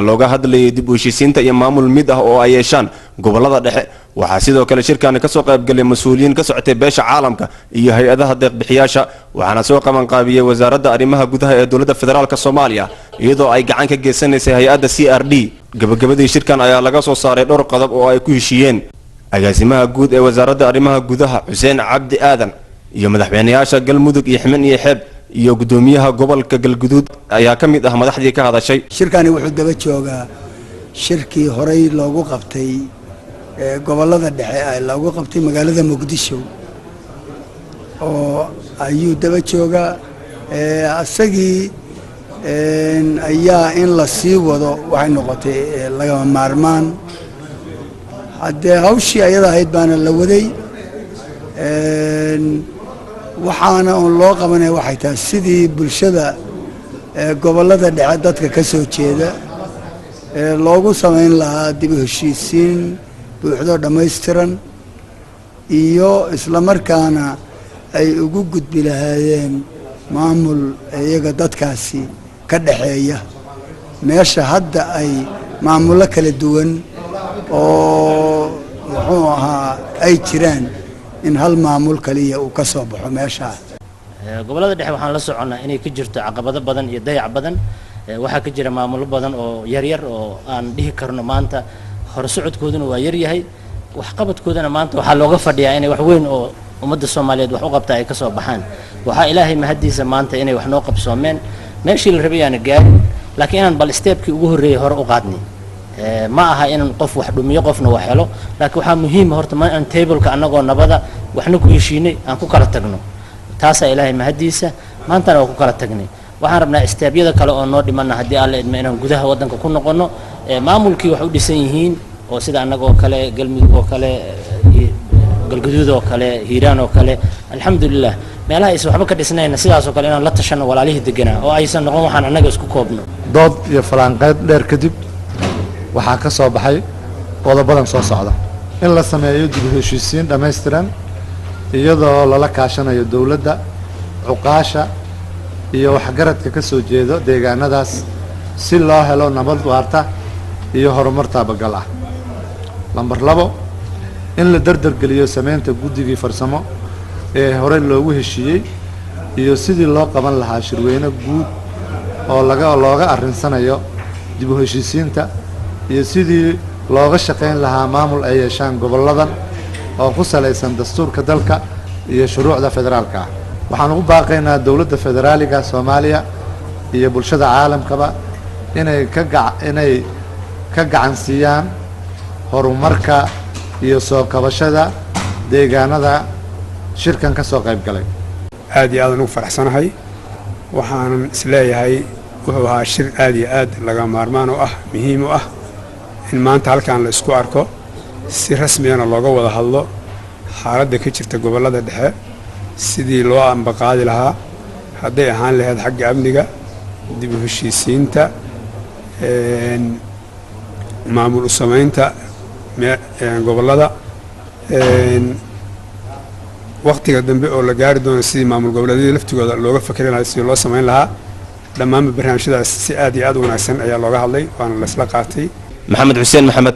looga hadlayay dib u heshiisiinta iyo maamul mid ah oo ay yeeshaan gobolada dhexe waxaa sidoo kale shirkan ka soo qayb galay mas'uuliyiin ka socotay beesha caalamka iyo hay'adaha deeq bixiyaasha waxaana soo qaban qaabiyay wasaaradda arrimaha gudaha ee dowladda federaalka Soomaaliya iyadoo ay gacan ka geysanaysay hay'adda CRD gabagabadii shirkan ayaa laga soo saaray dhowr qodob oo ay ku heshiiyeen agaasimaha guud ee wasaaradda arrimaha gudaha Xuseen Cabdi Aadan iyo madaxweynayaasha Galmudug iyo Ximeen iyo Xeeb iyo gudoomiyaha gobolka Galguduud ayaa ka mid ah madaxdii ka hadashay shirkani wuxuu daba joogaa shirkii horey loogu qabtay gobolada dhexe ay loogu qabtay magaalada Muqdisho oo ayuu daba joogaa asagii ayaa in la sii wado waxay noqotay laga maarmaan hadee hawshii ayada ahayd baana la waday waxaana loo qabanay waxay tahay sidii bulshada gobolada dhexe dadka ka soo jeeda loogu sameyn lahaa dib u heshiisiin buuxdo dhammaystiran iyo isla markaana ay ugu gudbi lahaayeen maamul iyaga dadkaasi ka dhaxeeya meesha hadda ay maamulo kala duwan oo muxuu ahaa ay jiraan in hal maamul kaliya uu ka soo baxo meesha gobolada dhexe waxaan la soconaa inay ka jirto caqabado badan iyo dayac badan waxa ka jira maamulo badan oo yar yar oo aan dhihi karno maanta hor socodkooduna waa yar yahay wax qabadkoodana maanta waxa looga fadhiyaa inay wax weyn oo ummadda Soomaaliyeed wax u qabta ay ka soo baxaan waxa Ilaahay mahadiisa maanta inay wax noo qabsoomeen meeshii la rabay aan gaarin laakiin aan bal stepkii ugu horeeyay hore u qaadnay ma aha in qof wax dhumiyo qofna wax helo laakiin waxa muhiim ah horta ma aan table-ka anagoo nabada waxna ku heshiinay aan ku kala tagno taas ay Ilaahay mahadiisa maanta aan ku kala tagnay waxaan rabnaa steebyada kale oo noo dhiman hadii aan la idmo inaan gudaha wadanka ku noqono maamulkii wax u dhisan yihiin oo sida anagoo kale Galmudug oo kale Galguduud oo kale Hiiraan oo kale alxamdulillah meelaha ay waxba ka dhisnayna sidaas oo kale inaan la tashano walaalihii deganaa oo aysan noqon waxaan anaga isku koobno dood iyo falanqeed dheer kadib waxaa ka soo baxay qodobadan soo socda in la sameeyo dib u heshiisiin dhammaystiran iyadoo lala kaashanayo dawladda cuqaasha iyo waxgaradka ka soo jeedo deegaanadaas si loo helo nabad waarta iyo horumar taabagal ah lambar 2 in la dardargeliyo sameynta guddigii farsamo ee hore loogu heshiiyey iyo sidii loo qaban lahaa shirweyne guud oo looga arinsanayo dib u heshiisiinta iyo sidii looga shaqeyn lahaa maamul ay yeeshaan goboladan oo ku salaysan dastuurka dalka iyo shuruucda federaalka ah waxaan ugu baaqaynaa dawladda federaaliga Soomaaliya iyo bulshada caalamkaba inay ka gacan siiyaan horumarka iyo soo kabashada deegaanada shirkan ka soo qayb galay aad iyo aad ugu faraxsanahay waxaan isleeyahay wuxuu ahaa shir aad iyo aad laga maarmaan oo ah muhiim u ah in maanta halkaan la isku arko si rasmi ah looga wada hadlo xaaladda ka jirta gobolada dhexe sidii loo ambaqaadi lahaa haday ahaan lahayd xagga amniga dib u heshiisiinta maamul u sameynta gobolada waqtiga dambe oo la gaari doono sidii maamul goboleedyada laftigooda looga fakari lahaa sidii loo sameyn lahaa dhammaan barnaamijyadaas si aad iyo aad u wanaagsan ayaa looga hadlay waana la isla qaatay Maxamed Xuseen Maxamed